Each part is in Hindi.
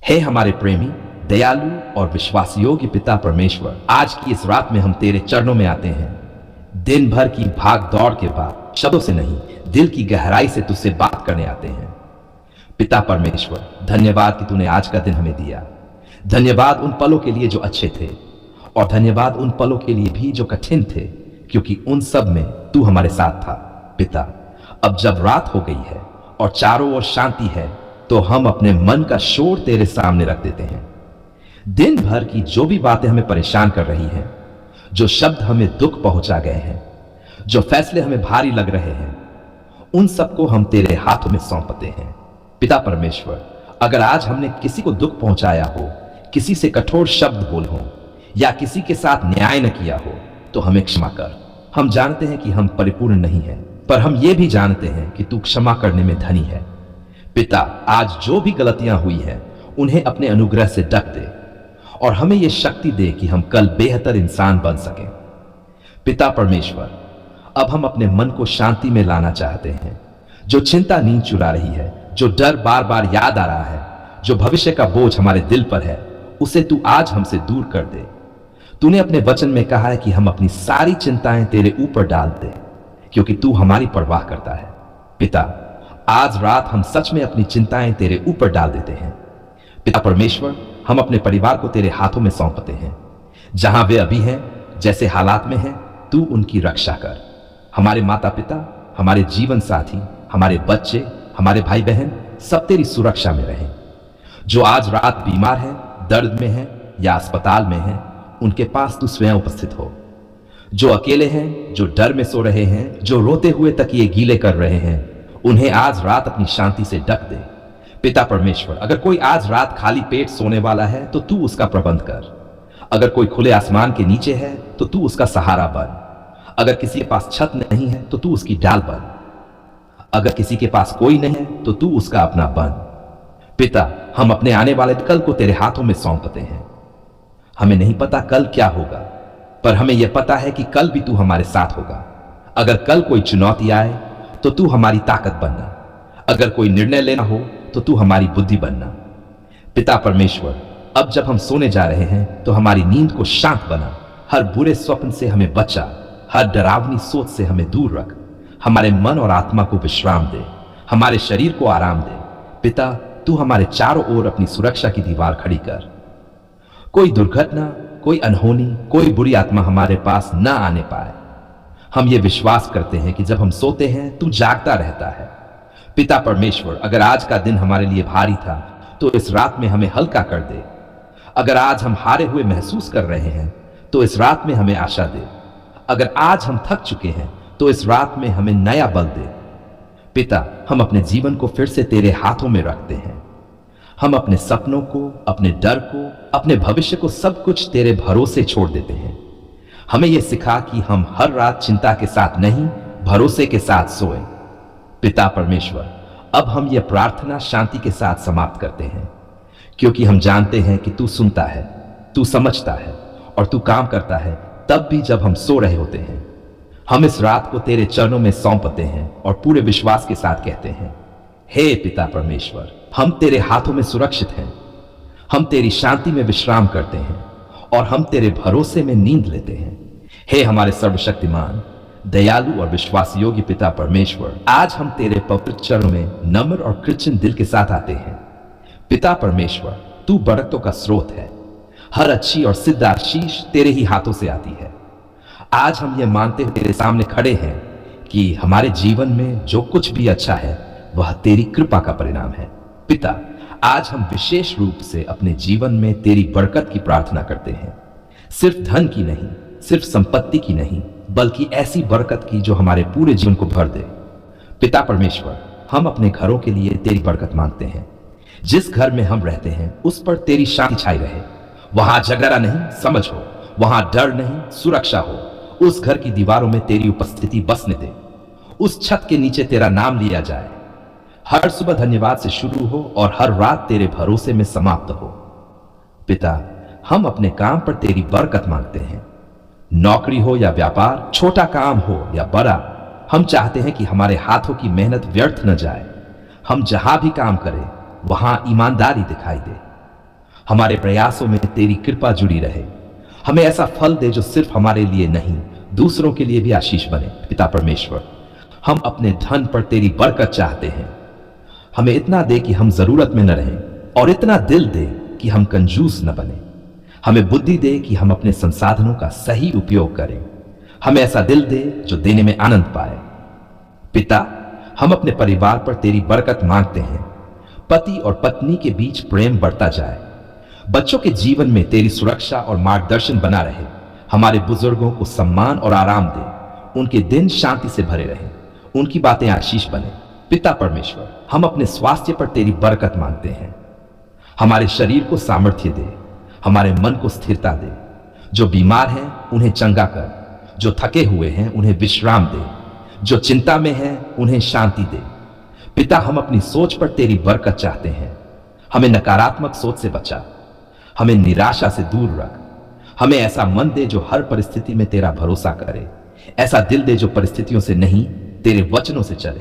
हे हमारे प्रेमी, दयालु और विश्वासयोग्य पिता परमेश्वर, आज की इस रात में हम तेरे चरणों में आते हैं। दिन भर की भाग दौड़ के बाद शब्दों से नहीं, दिल की गहराई से तुझसे बात करने आते हैं। पिता परमेश्वर, धन्यवाद कि तूने आज का दिन हमें दिया। धन्यवाद उन पलों के लिए जो अच्छे थे, और धन्यवाद उन पलों के लिए भी जो कठिन थे, क्योंकि उन सब में तू हमारे साथ था। पिता, अब जब रात हो गई है और चारों ओर शांति है, तो हम अपने मन का शोर तेरे सामने रख देते हैं। दिन भर की जो भी बातें हमें परेशान कर रही हैं, जो शब्द हमें दुख पहुंचा गए हैं, जो फैसले हमें भारी लग रहे हैं, उन सबको हम तेरे हाथों में सौंपते हैं। पिता परमेश्वर, अगर आज हमने किसी को दुख पहुंचाया हो, किसी से कठोर शब्द बोल हो, या किसी के साथ न्याय न किया हो, तो हमें क्षमा कर। हम जानते हैं कि हम परिपूर्ण नहीं हैं, पर हम ये भी जानते हैं कि तू क्षमा करने में धनी है। पिता, आज जो भी गलतियां हुई हैं, उन्हें अपने अनुग्रह से ढक दे, और हमें यह शक्ति दे कि हम कल बेहतर इंसान बन सकें। पिता परमेश्वर, अब हम अपने मन को शांति में लाना चाहते हैं। जो चिंता नींद चुरा रही है, जो डर बार बार याद आ रहा है, जो भविष्य का बोझ हमारे दिल पर है, उसे तू आज हमसे दूर कर दे। तूने अपने वचन में कहा है कि हम अपनी सारी चिंताएं तेरे ऊपर डाल दे, क्योंकि तू हमारी परवाह करता है। पिता, आज रात हम सच में अपनी चिंताएं तेरे ऊपर डाल देते हैं। पिता परमेश्वर, हम अपने परिवार को तेरे हाथों में सौंपते हैं। जहां वे अभी हैं, जैसे हालात में हैं, तू उनकी रक्षा कर। हमारे माता पिता, हमारे जीवन साथी, हमारे बच्चे, हमारे भाई बहन, सब तेरी सुरक्षा में रहें। जो आज रात बीमार हैं, दर्द में हैं या अस्पताल में हैं, उनके पास तू स्वयं उपस्थित हो। जो अकेले हैं, जो डर में सो रहे हैं, जो रोते हुए तकिए गीले कर रहे हैं, उन्हें आज रात अपनी शांति से ढक दे। पिता परमेश्वर, अगर कोई आज रात खाली पेट सोने वाला है, तो तू उसका प्रबंध कर। अगर कोई खुले आसमान के नीचे है, तो तू उसका सहारा बन। अगर किसी के पास छत नहीं है, तो तू उसकी डाल बन। अगर किसी के पास कोई नहीं है, तो तू उसका अपना बन। पिता, हम अपने आने वाले कल को तेरे हाथों में सौंपते हैं। हमें नहीं पता कल क्या होगा, पर हमें यह पता है कि कल भी तू हमारे साथ होगा। अगर कल कोई चुनौती आए, तो तू हमारी ताकत बनना। अगर कोई निर्णय लेना हो, तो तू हमारी बुद्धि बनना। पिता परमेश्वर, अब जब हम सोने जा रहे हैं, तो हमारी नींद को शांत बना। हर बुरे स्वप्न से हमें बचा, हर डरावनी सोच से हमें दूर रख। हमारे मन और आत्मा को विश्राम दे, हमारे शरीर को आराम दे। पिता, तू हमारे चारों ओर अपनी सुरक्षा की दीवार खड़ी कर। कोई दुर्घटना, कोई अनहोनी, कोई बुरी आत्मा हमारे पास न आने पाए। हम ये विश्वास करते हैं कि जब हम सोते हैं, तू जागता रहता है। पिता परमेश्वर, अगर आज का दिन हमारे लिए भारी था, तो इस रात में हमें हल्का कर दे। अगर आज हम हारे हुए महसूस कर रहे हैं, तो इस रात में हमें आशा दे। अगर आज हम थक चुके हैं, तो इस रात में हमें नया बल दे। पिता, हम अपने जीवन को फिर से तेरे हाथों में रखते हैं। हम अपने सपनों को, अपने डर को, अपने भविष्य को, सब कुछ तेरे भरोसे छोड़ देते हैं। हमें यह सिखा कि हम हर रात चिंता के साथ नहीं, भरोसे के साथ सोए। पिता परमेश्वर, अब हम यह प्रार्थना शांति के साथ समाप्त करते हैं, क्योंकि हम जानते हैं कि तू सुनता है, तू समझता है, और तू काम करता है, तब भी जब हम सो रहे होते हैं। हम इस रात को तेरे चरणों में सौंपते हैं और पूरे विश्वास के साथ कहते हैं, हे पिता परमेश्वर, हम तेरे हाथों में सुरक्षित हैं। हम तेरी शांति में विश्राम करते हैं, और हम तेरे भरोसे में नींद लेते हैं। हे हमारे सर्वशक्तिमान, दयालु और विश्वास योग्य पिता परमेश्वर, आज हम तेरे पवित्र चरणों में नम्र और कृतज्ञ दिल के साथ आते हैं। पिता परमेश्वर, तू बरकतों का स्रोत है। हर अच्छी और सिद्ध आशीष तेरे ही हाथों से आती है। आज हम ये मानते हुए तेरे सामने खड़े हैं कि हमारे जीवन में जो कुछ भी अच्छा है, वह तेरी कृपा का परिणाम है। पिता, आज हम विशेष रूप से अपने जीवन में तेरी बरकत की प्रार्थना करते हैं। सिर्फ धन की नहीं, सिर्फ संपत्ति की नहीं, बल्कि ऐसी बरकत की जो हमारे पूरे जीवन को भर दे। पिता परमेश्वर, हम अपने घरों के लिए तेरी बरकत मांगते हैं। जिस घर में हम रहते हैं, उस पर तेरी शांति छाई रहे। वहां झगड़ा नहीं, समझ हो। वहां डर नहीं, सुरक्षा हो। उस घर की दीवारों में तेरी उपस्थिति बसने दे। उस छत के नीचे तेरा नाम लिया जाए। हर सुबह धन्यवाद से शुरू हो और हर रात तेरे भरोसे में समाप्त हो। पिता, हम अपने काम पर तेरी बरकत मांगते हैं। नौकरी हो या व्यापार, छोटा काम हो या बड़ा, हम चाहते हैं कि हमारे हाथों की मेहनत व्यर्थ न जाए। हम जहां भी काम करें, वहां ईमानदारी दिखाई दे। हमारे प्रयासों में तेरी कृपा जुड़ी रहे। हमें ऐसा फल दे जो सिर्फ हमारे लिए नहीं, दूसरों के लिए भी आशीष बने। पिता परमेश्वर, हम अपने धन पर तेरी बरकत चाहते हैं। हमें इतना दे कि हम जरूरत में न रहें, और इतना दिल दे कि हम कंजूस न बने। हमें बुद्धि दे कि हम अपने संसाधनों का सही उपयोग करें। हमें ऐसा दिल दे जो देने में आनंद पाए। पिता, हम अपने परिवार पर तेरी बरकत मांगते हैं। पति और पत्नी के बीच प्रेम बढ़ता जाए। बच्चों के जीवन में तेरी सुरक्षा और मार्गदर्शन बना रहे। हमारे बुजुर्गों को सम्मान और आराम दे। उनके दिन शांति से भरे रहें। उनकी बातें आशीष बने। पिता परमेश्वर, हम अपने स्वास्थ्य पर तेरी बरकत मांगते हैं। हमारे शरीर को सामर्थ्य दे। हमारे मन को स्थिरता दे। जो बीमार हैं उन्हें चंगा कर। जो थके हुए हैं उन्हें विश्राम दे। जो चिंता में हैं उन्हें शांति दे। पिता, हम अपनी सोच पर तेरी बरकत चाहते हैं। हमें नकारात्मक सोच से बचा। हमें निराशा से दूर रख। हमें ऐसा मन दे जो हर परिस्थिति में तेरा भरोसा करे। ऐसा दिल दे जो परिस्थितियों से नहीं, तेरे वचनों से चले।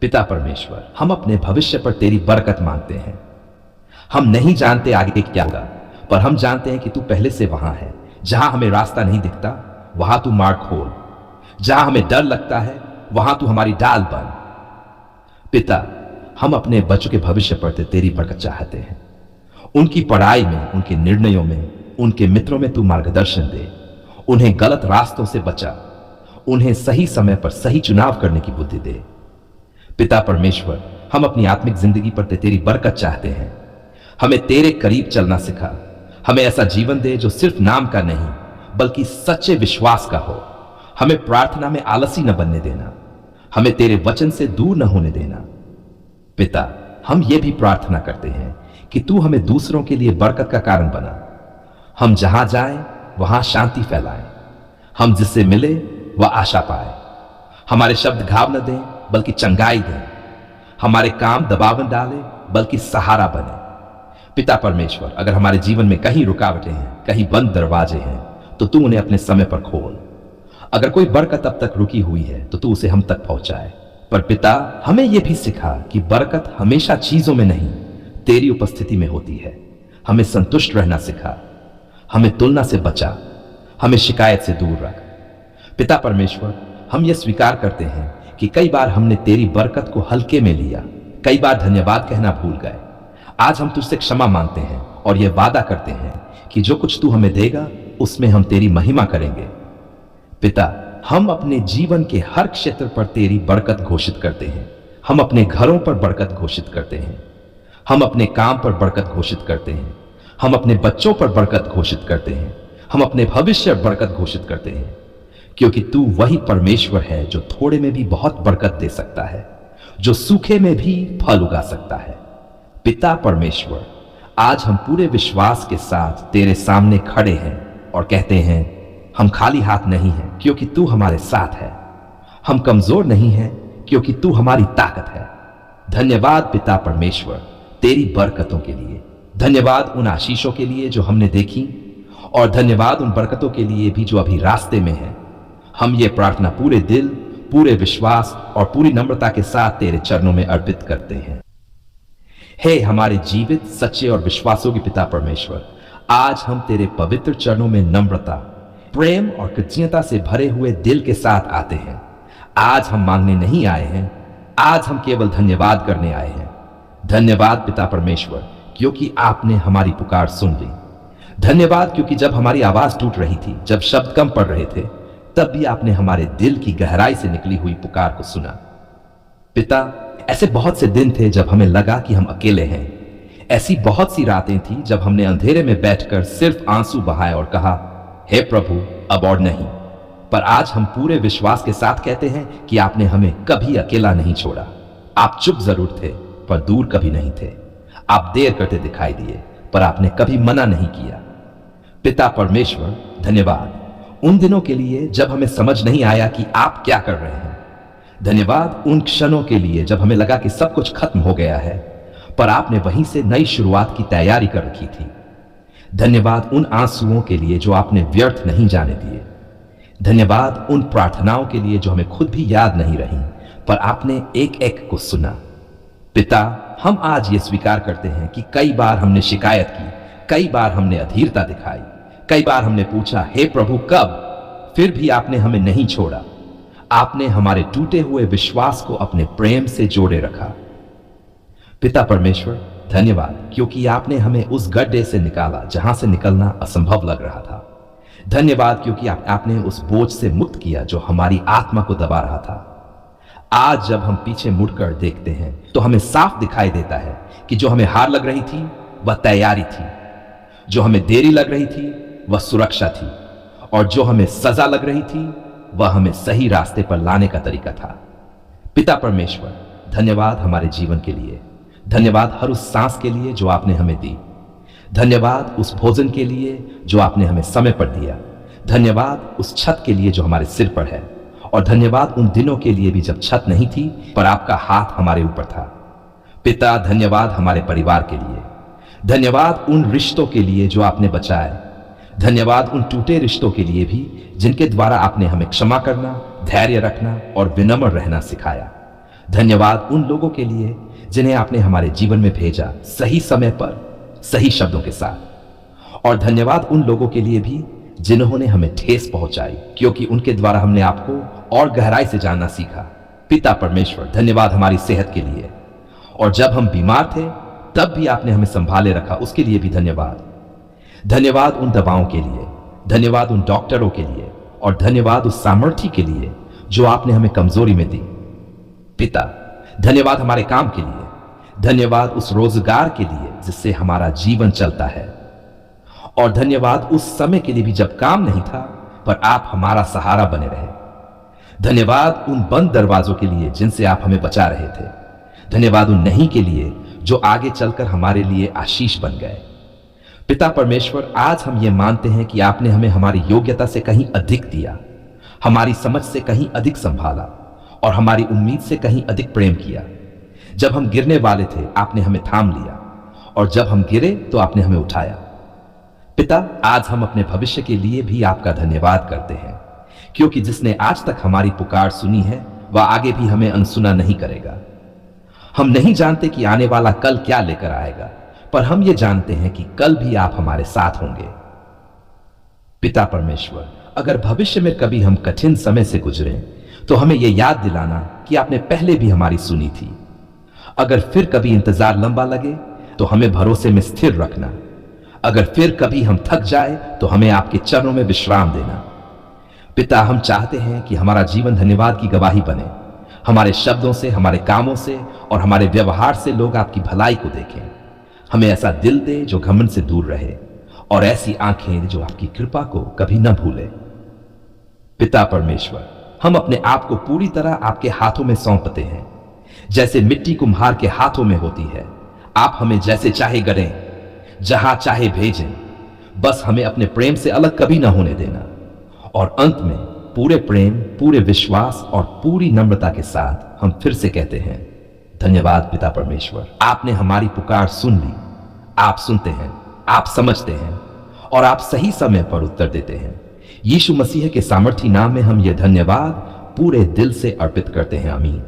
पिता परमेश्वर, हम अपने भविष्य पर तेरी बरकत मांगते हैं। हम नहीं जानते आगे क्या होगा, पर हम जानते हैं कि तू पहले से वहां है। जहां हमें रास्ता नहीं दिखता, वहां तू मार्ग खोल। जहां हमें डर लगता है, वहां तू हमारी डाल बन। पिता, हम अपने बच्चों के भविष्य पर तेरी बरकत चाहते हैं। उनकी पढ़ाई में, उनके निर्णयों में, उनके मित्रों में तू मार्गदर्शन दे। उन्हें गलत रास्तों से बचा। उन्हें सही समय पर सही चुनाव करने की बुद्धि दे। पिता परमेश्वर, हम अपनी आत्मिक जिंदगी पर तेरी बरकत चाहते हैं। हमें तेरे करीब चलना सिखा। हमें ऐसा जीवन दे जो सिर्फ नाम का नहीं, बल्कि सच्चे विश्वास का हो। हमें प्रार्थना में आलसी न बनने देना। हमें तेरे वचन से दूर न होने देना। पिता, हम ये भी प्रार्थना करते हैं कि तू हमें दूसरों के लिए बरकत का कारण बना। हम जहां जाएं वहां शांति फैलाएं। हम जिससे मिले वह आशा पाए। हमारे शब्द घाव न दें, बल्कि चंगाई दें। हमारे काम दबाव न डाले, बल्कि सहारा बने। पिता परमेश्वर, अगर हमारे जीवन में कहीं रुकावटें हैं, कहीं बंद दरवाजे हैं, तो तू उन्हें अपने समय पर खोल। अगर कोई बरकत अब तक रुकी हुई है, तो तू उसे हम तक पहुंचाए। पर पिता, हमें यह भी सिखा कि बरकत हमेशा चीजों में नहीं, तेरी उपस्थिति में होती है। हमें संतुष्ट रहना सिखा। हमें तुलना से बचा। हमें शिकायत से दूर रख। पिता परमेश्वर, हम यह स्वीकार करते हैं कि कई बार हमने तेरी बरकत को हल्के में लिया। कई बार धन्यवाद कहना भूल गए। आज हम तुझसे क्षमा मांगते हैं और यह वादा करते हैं कि जो कुछ तू हमें देगा, उसमें हम तेरी महिमा करेंगे। पिता, हम अपने जीवन के हर क्षेत्र पर तेरी बरकत घोषित करते हैं। हम अपने घरों पर बरकत घोषित करते हैं। हम अपने काम पर बरकत घोषित करते हैं। हम अपने बच्चों पर बरकत घोषित करते हैं। हम अपने भविष्य पर बरकत घोषित करते हैं, क्योंकि तू वही परमेश्वर है जो थोड़े में भी बहुत बरकत दे सकता है, जो सूखे में भी फल उगा सकता है। पिता परमेश्वर, आज हम पूरे विश्वास के साथ तेरे सामने खड़े हैं और कहते हैं, हम खाली हाथ नहीं हैं, क्योंकि तू हमारे साथ है। हम कमजोर नहीं हैं, क्योंकि तू हमारी ताकत है। धन्यवाद पिता परमेश्वर, तेरी बरकतों के लिए। धन्यवाद उन आशीषों के लिए जो हमने देखी, और धन्यवाद उन बरकतों के लिए भी जो अभी रास्ते में है। हम ये प्रार्थना पूरे दिल, पूरे विश्वास और पूरी नम्रता के साथ तेरे चरणों में अर्पित करते हैं। हे हमारे जीवित, सच्चे और विश्वासयोग्य पिता परमेश्वर, आज हम तेरे पवित्र चरणों में नम्रता, प्रेम और कृतज्ञता से भरे हुए दिल के साथ आते हैं। आज हम मांगने नहीं आए हैं, आज हम केवल धन्यवाद करने आए हैं। धन्यवाद पिता परमेश्वर, क्योंकि आपने हमारी पुकार सुन ली। धन्यवाद क्योंकि जब हमारी आवाज टूट रही थी, जब शब्द कम पड़ रहे थे, तब भी आपने हमारे दिल की गहराई से निकली हुई पुकार को सुना। पिता, ऐसे बहुत से दिन थे जब हमें लगा कि हम अकेले हैं। ऐसी बहुत सी रातें थी जब हमने अंधेरे में बैठकर सिर्फ आंसू बहाए और कहा, हे प्रभु, अब और नहीं। पर आज हम पूरे विश्वास के साथ कहते हैं कि आपने हमें कभी अकेला नहीं छोड़ा। आप चुप जरूर थे, पर दूर कभी नहीं थे। आप देर करते दिखाई दिए, पर आपने कभी मना नहीं किया। पिता परमेश्वर, धन्यवाद उन दिनों के लिए जब हमें समझ नहीं आया कि आप क्या कर रहे हैं। धन्यवाद उन क्षणों के लिए जब हमें लगा कि सब कुछ खत्म हो गया है, पर आपने वहीं से नई शुरुआत की तैयारी कर रखी थी। धन्यवाद उन आंसुओं के लिए जो आपने व्यर्थ नहीं जाने दिए। धन्यवाद उन प्रार्थनाओं के लिए जो हमें खुद भी याद नहीं रही, पर आपने एक एक को सुना। पिता, हम आज ये स्वीकार करते हैं कि कई बार हमने शिकायत की, कई बार हमने अधीरता दिखाई, कई बार हमने पूछा, हे प्रभु कब? फिर भी आपने हमें नहीं छोड़ा। आपने हमारे टूटे हुए विश्वास को अपने प्रेम से जोड़े रखा। पिता परमेश्वर, धन्यवाद क्योंकि आपने हमें उस गड्ढे से निकाला जहां से निकलना असंभव लग रहा था। धन्यवाद क्योंकि आपने उस बोझ से मुक्त किया जो हमारी आत्मा को दबा रहा था। आज जब हम पीछे मुड़कर देखते हैं तो हमें साफ दिखाई देता है कि जो हमें हार लग रही थी वह तैयारी थी, जो हमें देरी लग रही थी वह सुरक्षा थी, और जो हमें सजा लग रही थी वह हमें सही रास्ते पर लाने का तरीका था। पिता परमेश्वर, धन्यवाद हमारे जीवन के लिए। धन्यवाद हर उस सांस के लिए जो आपने हमें दी। धन्यवाद उस भोजन के लिए जो आपने हमें समय पर दिया। धन्यवाद उस छत के लिए जो हमारे सिर पर है, और धन्यवाद उन दिनों के लिए भी जब छत नहीं थी पर आपका हाथ हमारे ऊपर था। पिता, धन्यवाद हमारे परिवार के लिए। धन्यवाद उन रिश्तों के लिए जो आपने बचाए। धन्यवाद उन टूटे रिश्तों के लिए भी जिनके द्वारा आपने हमें क्षमा करना, धैर्य रखना और विनम्र रहना सिखाया। धन्यवाद उन लोगों के लिए जिन्हें आपने हमारे जीवन में भेजा, सही समय पर सही शब्दों के साथ। और धन्यवाद उन लोगों के लिए भी जिन्होंने हमें ठेस पहुंचाई, क्योंकि उनके द्वारा हमने आपको और गहराई से जानना सीखा। पिता परमेश्वर, धन्यवाद हमारी सेहत के लिए, और जब हम बीमार थे तब भी आपने हमें संभाले रखा, उसके लिए भी धन्यवाद। धन्यवाद उन दवाओं के लिए, धन्यवाद उन डॉक्टरों के लिए, और धन्यवाद उस सामर्थ्य के लिए जो आपने हमें कमजोरी में दी। पिता, धन्यवाद हमारे काम के लिए। धन्यवाद उस रोजगार के लिए जिससे हमारा जीवन चलता है, और धन्यवाद उस समय के लिए भी जब काम नहीं था पर आप हमारा सहारा बने रहे। धन्यवाद उन बंद दरवाजों के लिए जिनसे आप हमें बचा रहे थे। धन्यवाद उन नहीं के लिए जो आगे चलकर हमारे लिए आशीष बन गए। पिता परमेश्वर, आज हम ये मानते हैं कि आपने हमें हमारी योग्यता से कहीं अधिक दिया, हमारी समझ से कहीं अधिक संभाला, और हमारी उम्मीद से कहीं अधिक प्रेम किया। जब हम गिरने वाले थे आपने हमें थाम लिया, और जब हम गिरे तो आपने हमें उठाया। पिता, आज हम अपने भविष्य के लिए भी आपका धन्यवाद करते हैं, क्योंकि जिसने आज तक हमारी पुकार सुनी है वह आगे भी हमें अनसुना नहीं करेगा। हम नहीं जानते कि आने वाला कल क्या लेकर आएगा, पर हम ये जानते हैं कि कल भी आप हमारे साथ होंगे। पिता परमेश्वर, अगर भविष्य में कभी हम कठिन समय से गुजरें तो हमें यह याद दिलाना कि आपने पहले भी हमारी सुनी थी। अगर फिर कभी इंतजार लंबा लगे तो हमें भरोसे में स्थिर रखना। अगर फिर कभी हम थक जाए तो हमें आपके चरणों में विश्राम देना। पिता, हम चाहते हैं कि हमारा जीवन धन्यवाद की गवाही बने। हमारे शब्दों से, हमारे कामों से और हमारे व्यवहार से लोग आपकी भलाई को देखें। हमें ऐसा दिल दे जो घमंड से दूर रहे, और ऐसी आंखें जो आपकी कृपा को कभी न भूले। पिता परमेश्वर, हम अपने आप को पूरी तरह आपके हाथों में सौंपते हैं। जैसे मिट्टी कुम्हार के हाथों में होती है, आप हमें जैसे चाहे गढ़ें, जहां चाहे भेजें, बस हमें अपने प्रेम से अलग कभी ना होने देना। और अंत में पूरे प्रेम, पूरे विश्वास और पूरी नम्रता के साथ हम फिर से कहते हैं, धन्यवाद पिता परमेश्वर। आपने हमारी पुकार सुन ली। आप सुनते हैं, आप समझते हैं, और आप सही समय पर उत्तर देते हैं। यीशु मसीह के सामर्थी नाम में हम ये धन्यवाद पूरे दिल से अर्पित करते हैं। आमीन।